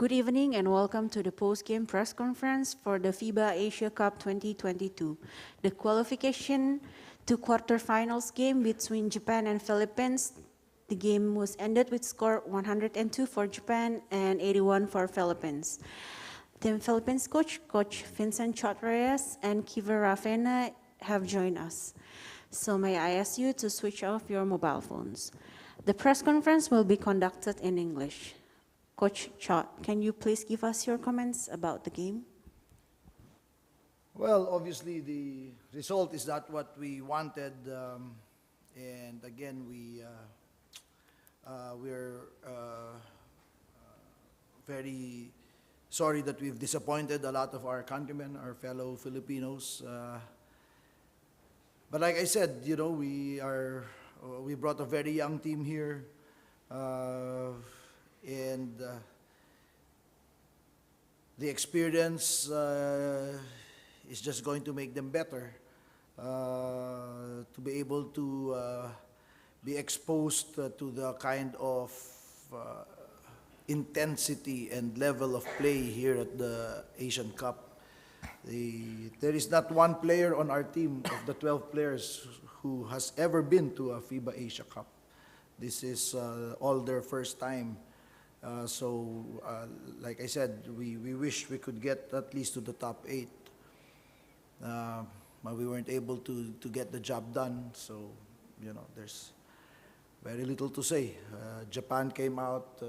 Good evening and welcome to the post-game press conference for the FIBA Asia Cup 2022. The qualification to quarterfinals game between Japan and Philippines. The game was ended with score 102 for Japan and 81 for Philippines. Team Philippines Coach Vincent Reyes and Kiefer Ravena have joined us. So may I ask you to switch off your mobile phones. The press conference will be conducted in English. Coach Chot, can you please give us your comments about the game? Well, obviously the result is not what we wanted, and again we're very sorry that we've disappointed a lot of our countrymen, our fellow Filipinos. But like I said, you know, we brought a very young team here, and the experience is just going to make them better, to be able to be exposed to the kind of intensity and level of play here at the Asian Cup. There is not one player on our team of the 12 players who has ever been to a FIBA Asia Cup. This is all their first time. So, like I said, we wish we could get at least to the top 8. But we weren't able to get the job done. So, you know, there's very little to say. Japan came out,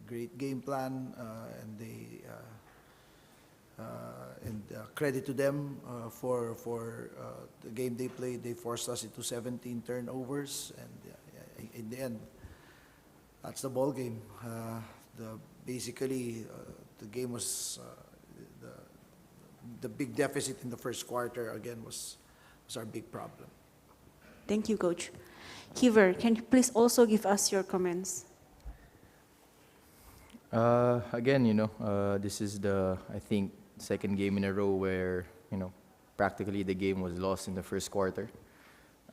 great game plan, and credit to them for the game they played. They forced us into 17 turnovers, and in the end, that's the ball game. Basically, the game was the big deficit in the first quarter. Again, was our big problem. Thank you, Coach. Kiefer, can you please also give us your comments? Again, you know, this is I think, second game in a row where, you know, practically the game was lost in the first quarter.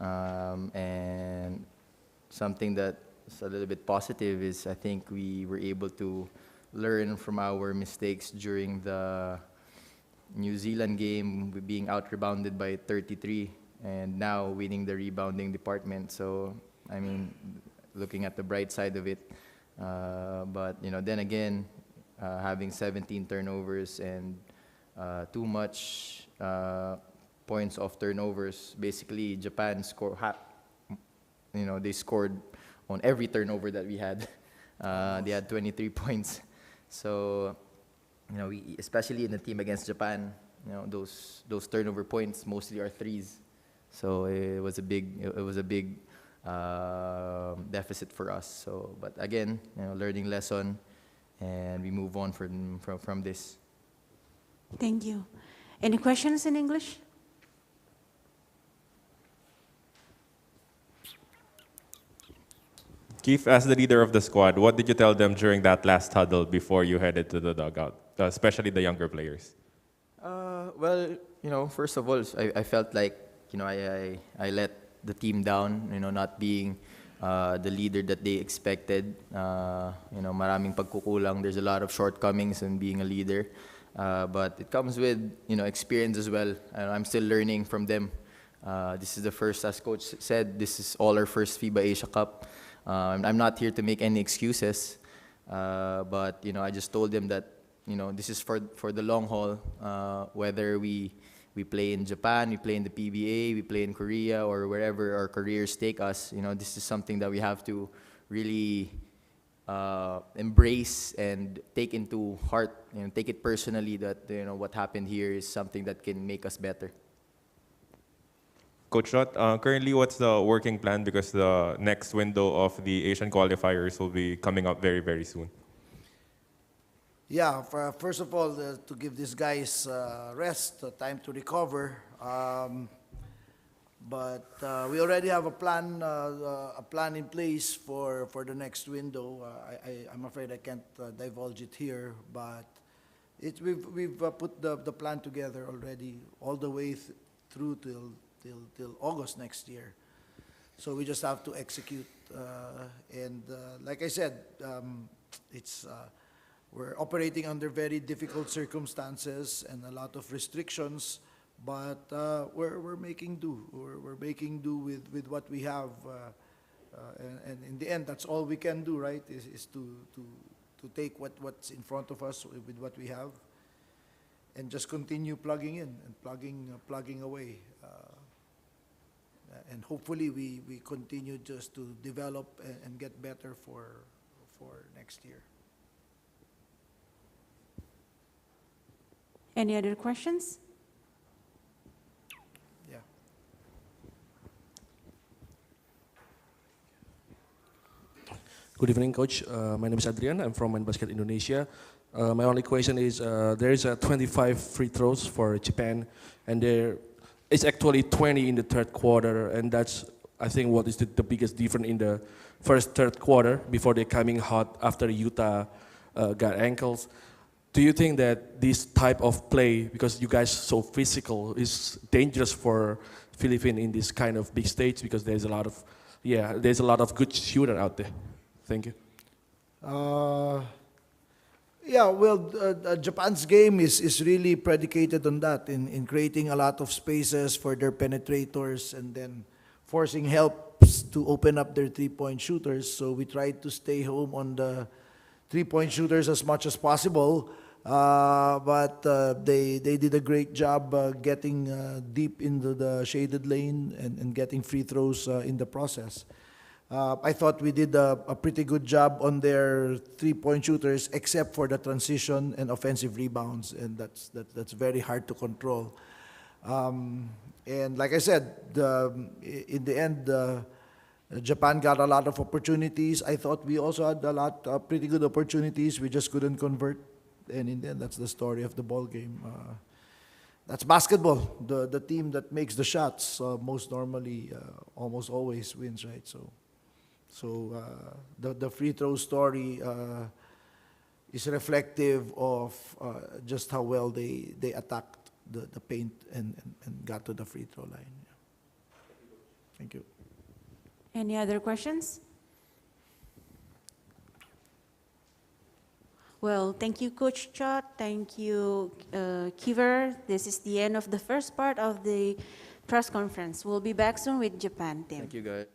And something that's a little bit positive is I think we were able to learn from our mistakes during the New Zealand game, being out-rebounded by 33, and now winning the rebounding department. So, I mean, looking at the bright side of it. But, you know, then again, having 17 turnovers and too much points off turnovers. Basically, Japan they scored on every turnover that we had. They had 23 points. So, you know, especially in the team against Japan, you know, those turnover points mostly are threes. So it was a big deficit for us. So, but again, you know, learning lesson, and we move on from this. Thank you. Any questions in English? Keith, as the leader of the squad, what did you tell them during that last huddle before you headed to the dugout, especially the younger players? Well, you know, first of all, I felt like, you know, I let the team down, you know, not being the leader that they expected. You know, maraming pagkukulang. There's a lot of shortcomings in being a leader. But it comes with, you know, experience as well. I'm still learning from them. This is the first, as Coach said, this is all our first FIBA Asia Cup. I'm not here to make any excuses, but, you know, I just told them that, you know, this is for the long haul. Whether we play in Japan, we play in the PBA, we play in Korea, or wherever our careers take us, you know, this is something that we have to really embrace and take into heart, you know, take it personally that, you know, what happened here is something that can make us better. Coach Rot, currently what's the working plan, because the next window of the Asian qualifiers will be coming up very, very soon? Yeah, first of all, to give these guys rest, time to recover. But we already have a plan in place for the next window. I'm afraid I can't divulge it here, but we've put the plan together already, all the way through till August next year. So we just have to execute. And like I said, it's we're operating under very difficult circumstances and a lot of restrictions, but we're making do. We're making do with what we have, and in the end, that's all we can do, right? Is to take what's in front of us with what we have, and just continue plugging in and plugging away. And hopefully we continue just to develop and get better for next year. Any other questions? Yeah. Good evening, Coach. My name is Adrian. I'm from Basket Indonesia. My only question is, there is 25 free throws for Japan, and it's actually 20 in the third quarter, and that's, I think, what is the biggest difference in the third quarter before they're coming hot after Utah got ankles. Do you think that this type of play, because you guys so physical, is dangerous for Philippines in this kind of big stage, because there's a lot of good shooter out there? Thank you. Yeah, well, Japan's game is really predicated on that, in creating a lot of spaces for their penetrators and then forcing helps to open up their three-point shooters. So we tried to stay home on the three-point shooters as much as possible, but they did a great job getting deep into the shaded lane and getting free throws in the process. I thought we did a pretty good job on their three-point shooters, except for the transition and offensive rebounds, and that's very hard to control. And like I said, in the end, Japan got a lot of opportunities. I thought we also had a lot of pretty good opportunities. We just couldn't convert, and in the end, that's the story of the ball game. That's basketball. The team that makes the shots most normally, almost always wins, right? So the free throw story is reflective of just how well they attacked the paint and got to the free throw line. Yeah. Thank you. Any other questions? Well, thank you, Coach Chot. Thank you, Kiefer. This is the end of the first part of the press conference. We'll be back soon with Japan team. Thank you, guys.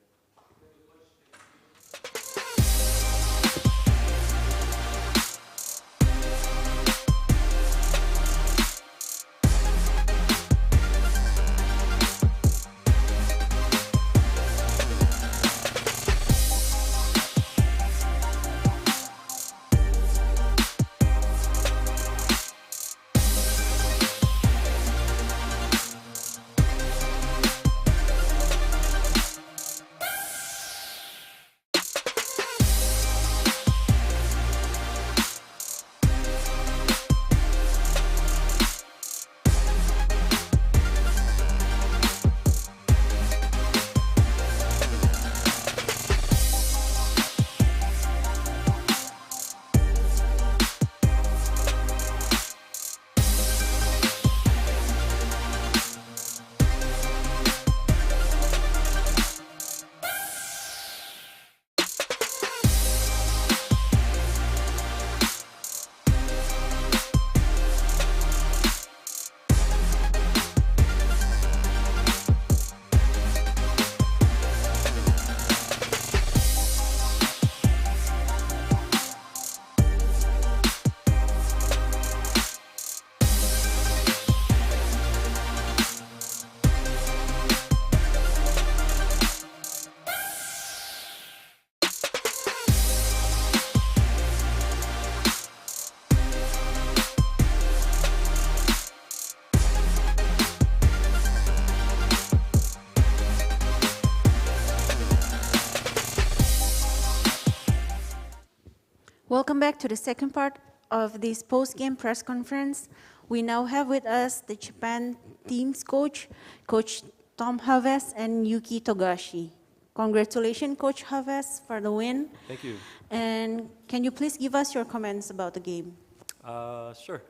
Welcome back to the second part of this post-game press conference. We now have with us the Japan team's coach, Coach Tom Haves and Yuki Togashi. Congratulations, Coach Haves, for the win. Thank you. And can you please give us your comments about the game? Sure.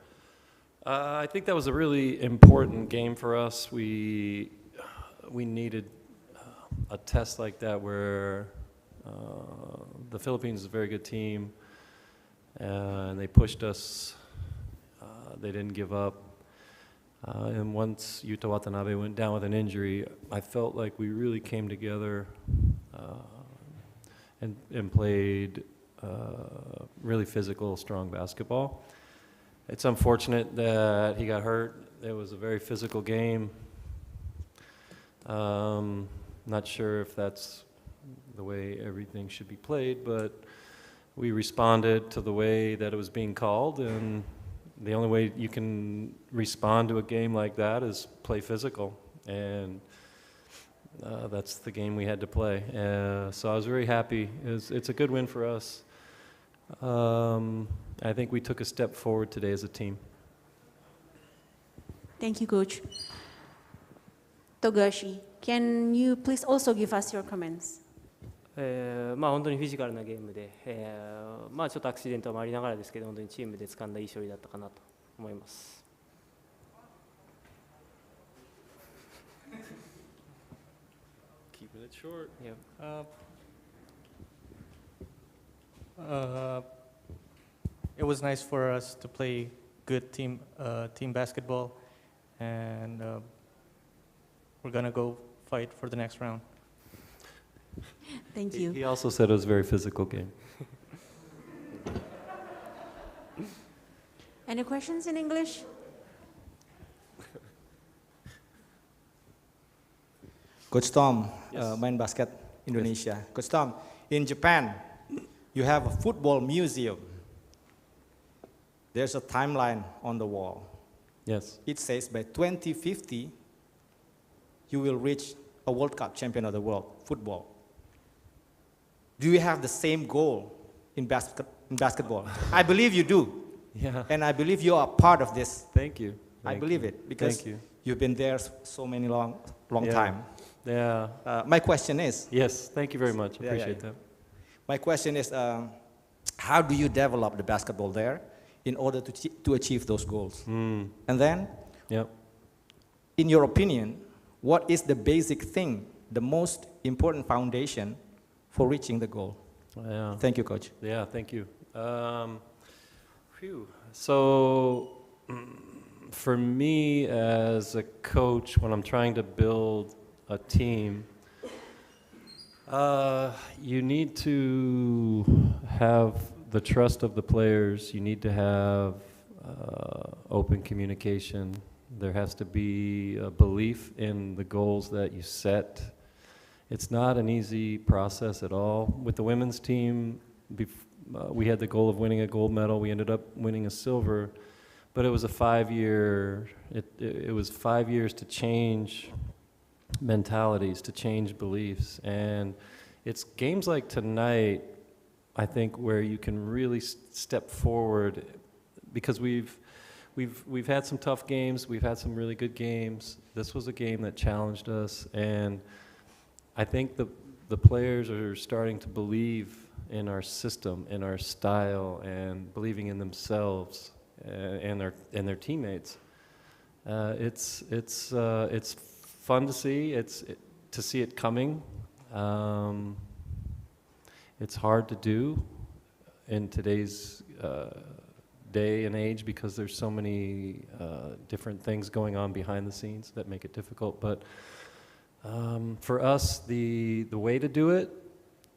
I think that was a really important game for us. We needed a test like that where the Philippines is a very good team. and they pushed us. They didn't give up. And once Yuta Watanabe went down with an injury, I felt like we really came together and played really physical, strong basketball. It's unfortunate that he got hurt. It was a very physical game. Not sure if that's the way everything should be played, but we responded to the way that it was being called, and the only way you can respond to a game like that is play physical, and that's the game we had to play. So I was very happy. It's a good win for us. I think we took a step forward today as a team. Thank you, Coach. Togashi, can you please also give us your comments? まあ本当にフィジカルなゲームで、まあちょっとアクシデントもありながらですけど、本当にチームで掴んだいい勝利だったかなと思います。Keeping it short. Yeah. It was nice for us to play good team basketball, and we're gonna go fight for the next round. Thank you. He also said it was a very physical game. Any questions in English? Coach Tom, Yes. Main Basket Indonesia. Coach Tom, in Japan, you have a football museum. There's a timeline on the wall. Yes. It says by 2050, you will reach a World Cup champion of the world, football. Do you have the same goal in basketball? I believe you do. Yeah. And I believe you are part of this. Thank you. I Thank believe you. it because Thank you. you've been there so many long Yeah. time. Yeah. My question is, Yes. Thank you very much. Yeah, Appreciate yeah. that. my question is, how do you develop the basketball there in order to achieve those goals? Mm. And then, Yep. in your opinion, what is the basic thing, the most important foundation for reaching the goal? Yeah. Thank you, Coach. Yeah, thank you. So, for me as a coach, when I'm trying to build a team, you need to have the trust of the players. You need to have open communication. There has to be a belief in the goals that you set. It's not an easy process at all. With the women's team, we had the goal of winning a gold medal. We ended up winning a silver, but it was a 5-year. It was 5 years to change mentalities, to change beliefs, and it's games like tonight, I think, where you can really step forward, because we've had some tough games. We've had some really good games. This was a game that challenged us, and I think the players are starting to believe in our system, in our style, and believing in themselves and their teammates. It's fun to see. To see it coming. It's hard to do in today's day and age because there's so many different things going on behind the scenes that make it difficult. But for us, the way to do it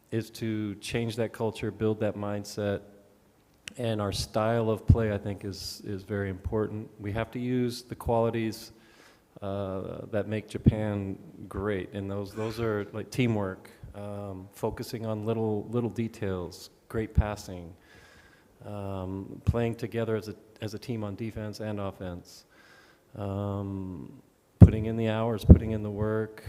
is to change that culture, build that mindset, and our style of play, I think, is very important. We have to use the qualities that make Japan great, and those are like teamwork, focusing on little details, great passing, playing together as a team on defense and offense, putting in the hours, putting in the work.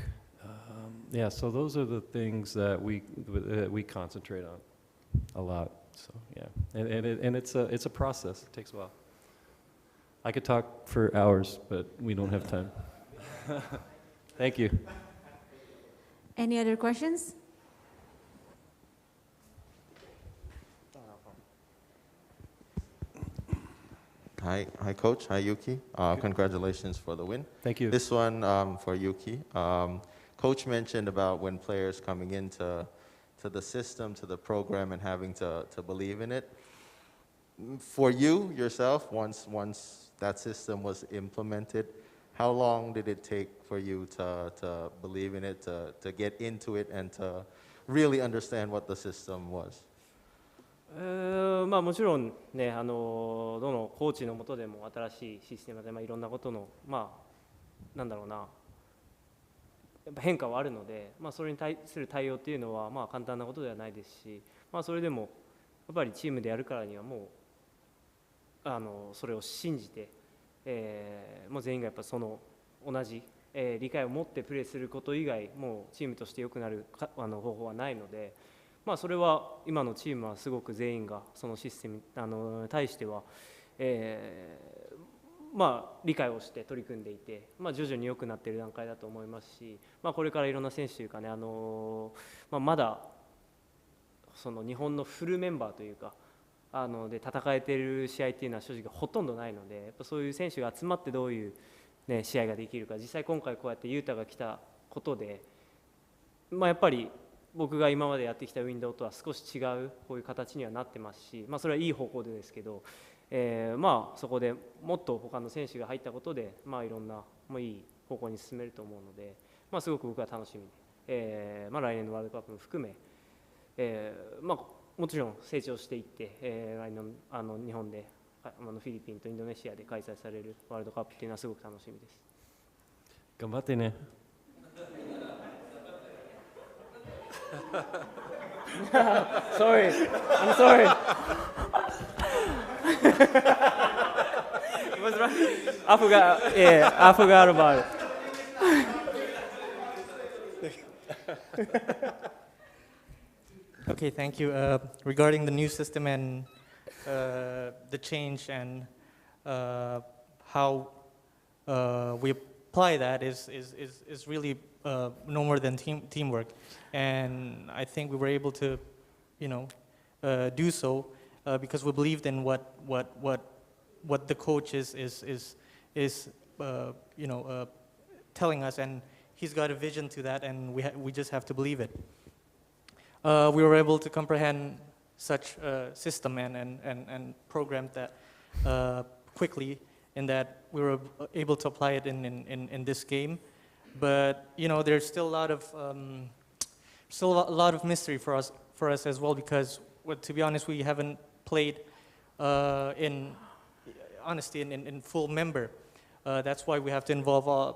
Yeah, so those are the things that we concentrate on a lot. So yeah, and it's a process. It takes a while. I could talk for hours, but we don't have time. Thank you. Any other questions? Hi, Coach. Hi, Yuki. Congratulations for the win. Thank you. This one for Yuki. Coach mentioned about when players coming into the system, to the program, and having to believe in it. For you yourself, once that system was implemented, how long did it take for you to believe in it, to get into it, and to really understand what the system was? まあ、もちろん、ね、どのコーチの下でも新しいシステムで、まあ、いろんなことの、まあ、なんだろうな、やっぱ変化はあるので、まあ、それに対する対応っていうのは、まあ、簡単なことではないですし、まあ、それでもやっぱりチームでやるからにはもうそれを信じて、もう全員がやっぱその同じ、理解を持ってプレーすること以外もうチームとして良くなる方法はないので、まあ、それは今のチームはすごく全員がそのシステムに対しては、まあ、理解をして取り組んでいて、まあ、徐々に良くなっている段階だと思いますし、まあ、これからいろんな選手というかね、まあ、まだその日本のフルメンバーというかで戦えている試合っていうのは正直ほとんどないので、やっぱそういう選手が集まってどういう、ね、試合ができるか、実際今回こうやって雄太が来たことで、まあ、やっぱり僕が今までやってきたウィンドウとは少し違うこういう形にはなってますし、まあ、それはいい方向でですけど、まあそこでもっと他の選手が入ったことで、まあ、いろんなもういい方向に進めると思うので、まあ、すごく僕は楽しみで、まあ、来年のワールドカップも含め、まあ、もちろん成長していって、来年日本でフィリピンとインドネシアで開催されるワールドカップっていうのはすごく楽しみです。頑張ってね。Sorry, I'm sorry. I forgot. Yeah, I forgot about it. Okay, thank you. Regarding the new system and the change and how we apply that is really no more than teamwork, and I think we were able to, do so because we believed in what the coach is telling us, and he's got a vision to that, and we just have to believe it. We were able to comprehend such a system and program that quickly, in that we were able to apply it in this game. But there's still a lot of mystery for us as well, because to be honest, we haven't played in full member. That's why we have to involve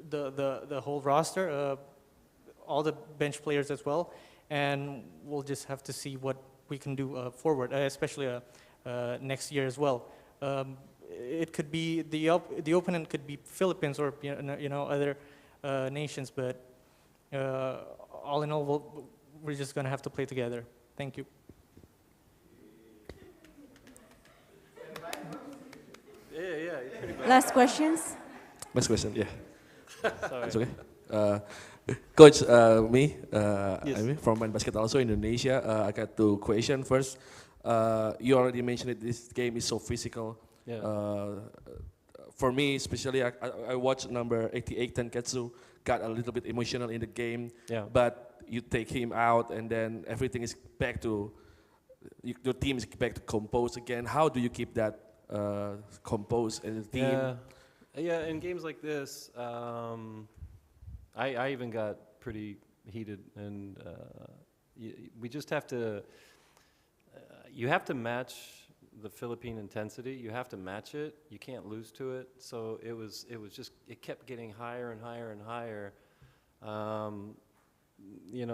the whole roster, all the bench players as well, and we'll just have to see what we can do forward, especially next year as well. It could be the opponent could be Philippines or other nations, but all in all, we're just gonna have to play together. Thank you. Last questions? Last question, yeah. Sorry. It's okay. Coach, me, Yes. I'm from Main Basket also Indonesia. I got two questions. First, you already mentioned it, this game is so physical. Yeah. For me, especially, I watched number 88, Tenketsu, got a little bit emotional in the game. Yeah. But you take him out, and then everything is back to, your team is back to compose again. How do you keep that composed in the team? Yeah, in games like this, I even got pretty heated, and we just have to, you have to match the Philippine intensity. You have to match it. You can't lose to it. So it was just, it kept getting higher and higher and higher.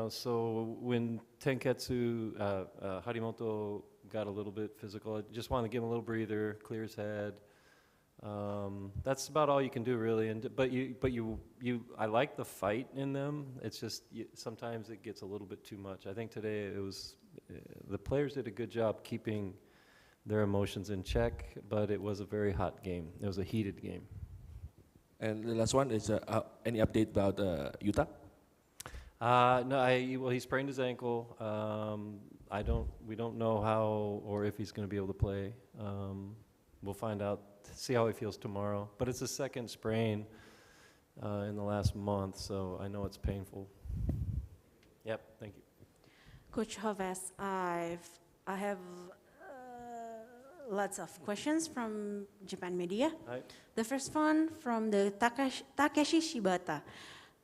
So when Tenketsu, Harimoto got a little bit physical, I just wanted to give him a little breather, clear his head. That's about all you can do, really. But I like the fight in them. It's just sometimes it gets a little bit too much. I think today it was the players did a good job keeping their emotions in check, but it was a very hot game. It was a heated game. And the last one is any update about Utah? No, he sprained his ankle. We don't know how or if he's going to be able to play. We'll find out, see how he feels tomorrow. But it's a second sprain in the last month, so I know it's painful. Yep, thank you. Coach Hoves, I have lots of questions from Japan media. Hi. The first one from the Takeshi Shibata.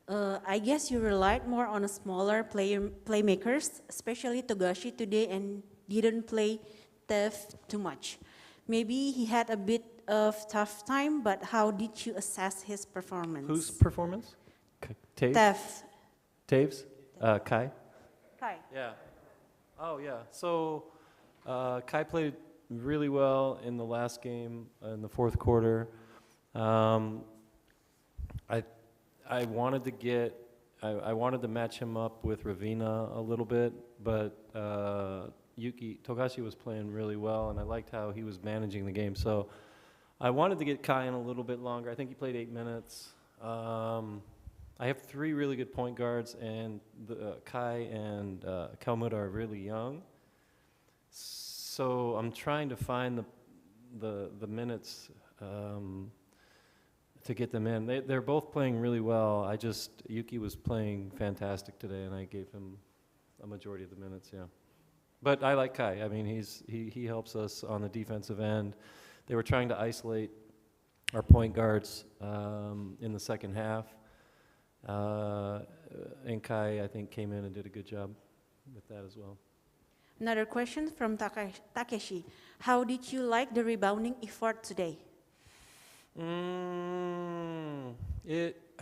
I guess you relied more on a smaller playmakers, especially Togashi today, and didn't play Tev too much. Maybe he had a bit of tough time, but how did you assess his performance? Whose performance? Taves? Tev. Taves? Kai? Kai. Yeah. Oh, yeah. So Kai played really well in the last game in the fourth quarter. I wanted to I wanted to match him up with Ravena a little bit, but Yuki Togashi was playing really well, and I liked how he was managing the game. So I wanted to get Kai in a little bit longer. I think he played 8 minutes. I have 3 really good point guards, and Kai and Kelmut are really young. So I'm trying to find the minutes to get them in. They're both playing really well. Yuki was playing fantastic today, and I gave him a majority of the minutes, yeah. But I like Kai. I mean, he helps us on the defensive end. They were trying to isolate our point guards in the second half. And Kai, I think, came in and did a good job with that as well. Another question from Takeshi. How did you like the rebounding effort today? I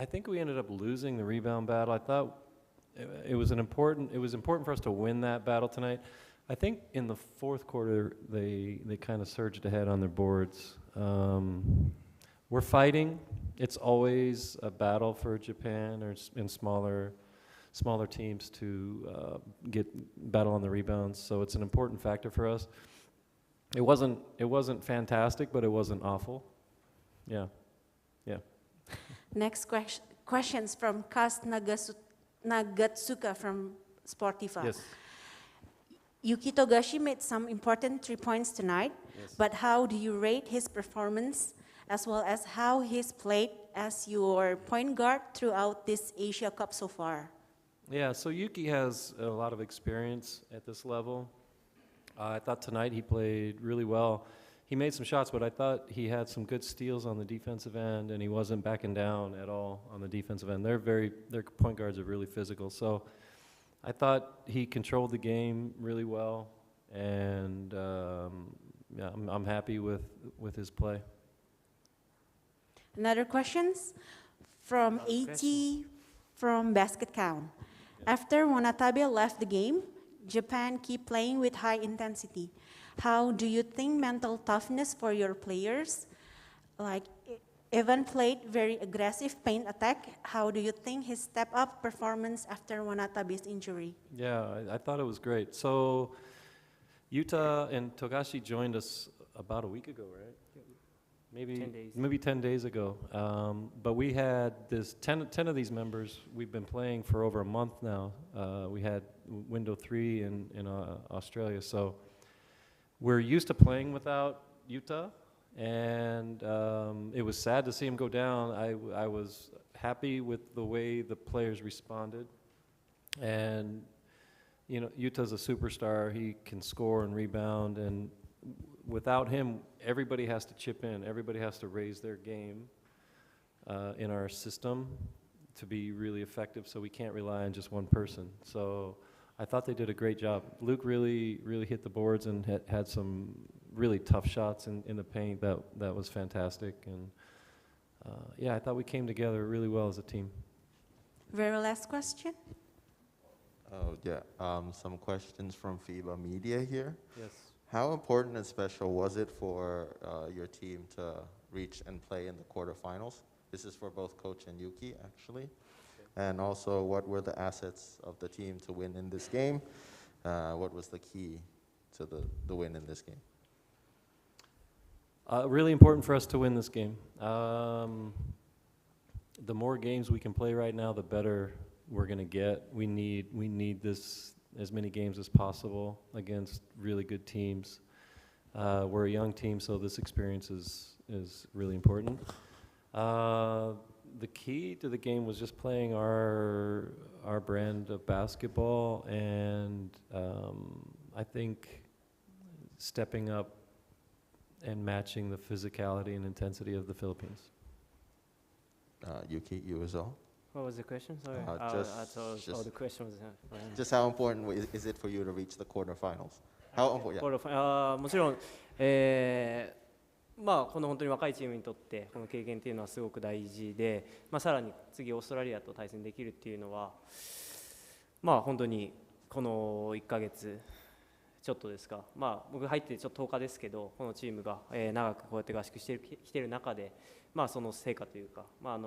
think we ended up losing the rebound battle. I thought it was important for us to win that battle tonight. I think in the fourth quarter they kind of surged ahead on their boards. We're fighting. It's always a battle for Japan or in smaller teams to battle on the rebounds. So it's an important factor for us. It wasn't fantastic, but it wasn't awful. Yeah. Next questions from Kaz Nagatsuka from Sportiva. Yes. Yuki Togashi made some important 3 points tonight, Yes. but how do you rate his performance as well as how he's played as your point guard throughout this Asia Cup so far? Yeah, so Yuki has a lot of experience at this level. I thought tonight he played really well. He made some shots, but I thought he had some good steals on the defensive end, and he wasn't backing down at all on the defensive end. Their point guards are really physical. So I thought he controlled the game really well, and yeah, I'm happy with his play. Another questions from AT from Basket Count. After Wanatabe left the game, Japan keep playing with high intensity. How do you think mental toughness for your players? Like Evan played very aggressive paint attack. How do you think his step-up performance after Wanatabe's injury? Yeah, I thought it was great. So Yuta and Togashi joined us about a week ago, right? Maybe 10 days. Maybe 10 days ago. But we had 10 of these members. We've been playing for over a month now. We had window 3 in Australia. So we're used to playing without Yuta. And it was sad to see him go down. I was happy with the way the players responded. And, you know, Yuta's a superstar. He can score and rebound. And without him, everybody has to chip in. Everybody has to raise their game in our system to be really effective, so we can't rely on just one person. So I thought they did a great job. Luke really hit the boards and had some really tough shots in the paint. That was fantastic. And yeah, I thought we came together really well as a team. Very last question. Oh, yeah. Some questions from FIBA Media here. Yes. How important and special was it for your team to reach and play in the quarterfinals? This is for both Coach and Yuki, actually. Okay. And also, what were the assets of the team to win in this game? What was the key to the win in this game? Really important for us to win this game. The more games we can play right now, the better we're going to get. We need this as many games as possible against really good teams. We're a young team, so this experience is really important. The key to the game was just playing our brand of basketball, and I think stepping up and matching the physicality and intensity of the Philippines. Yuki, you as well? What was the question? Sorry. Just The question was. Just how important is it for you to reach the quarterfinals? How important? もちろん、まあ、この本当に若いチームにとってこの経験というのはすごく大事で、まあ、さらに次オーストラリアと対戦できるっていうのは、まあ、本当にこの1ヶ月ちょっとですか、まあ、僕入ってちょっと10日ですけど、このチームが長くこうやって合宿してきている中で、まあ、その成果というか、まあ、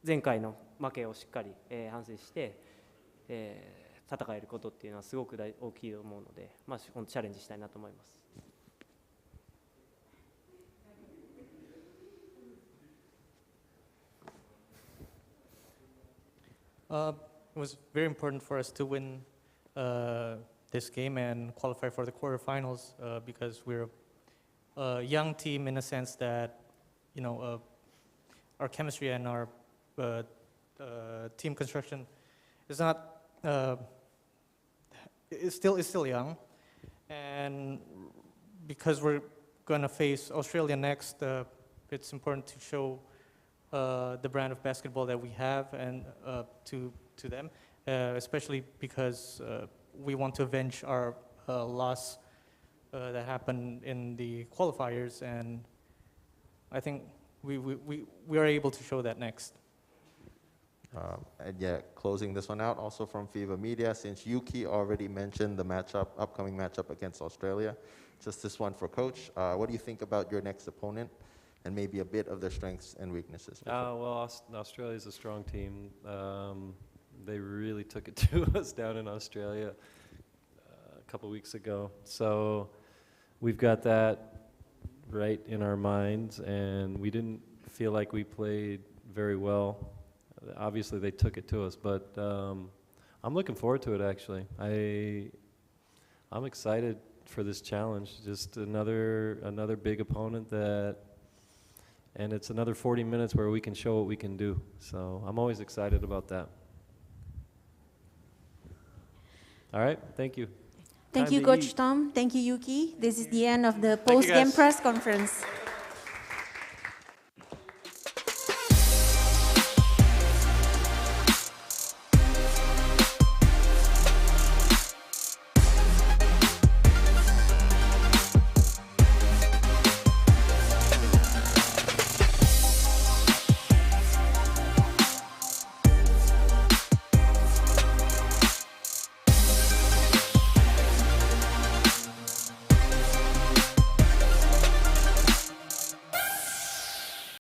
前回の負けをしっかり反省して、戦えることっていうのはすごく大きいと思うので、まあ、チャレンジしたいなと思います。It was very important for us to win this game and qualify for the quarterfinals because we're a young team in a sense that, you know, our chemistry and our team construction is not is still young, and because we're going to face Australia next, it's important to show the brand of basketball that we have and to them, especially because we want to avenge our loss that happened in the qualifiers, and I think we are able to show that next. And yeah, closing this one out, also from FIBA Media, since Yuki already mentioned the upcoming matchup against Australia, just this one for Coach. What do you think about your next opponent, and maybe a bit of their strengths and weaknesses? Well, Australia's a strong team. They really took it to us down in Australia a couple weeks ago. So we've got that right in our minds, and we didn't feel like we played very well. Obviously, they took it to us, but I'm looking forward to it, actually. I'm excited for this challenge. Just another big opponent and it's another 40 minutes where we can show what we can do. So I'm always excited about that. All right, thank you. Thank you, Coach Tom. Thank you, Yuki. This is the end of the post-game press conference.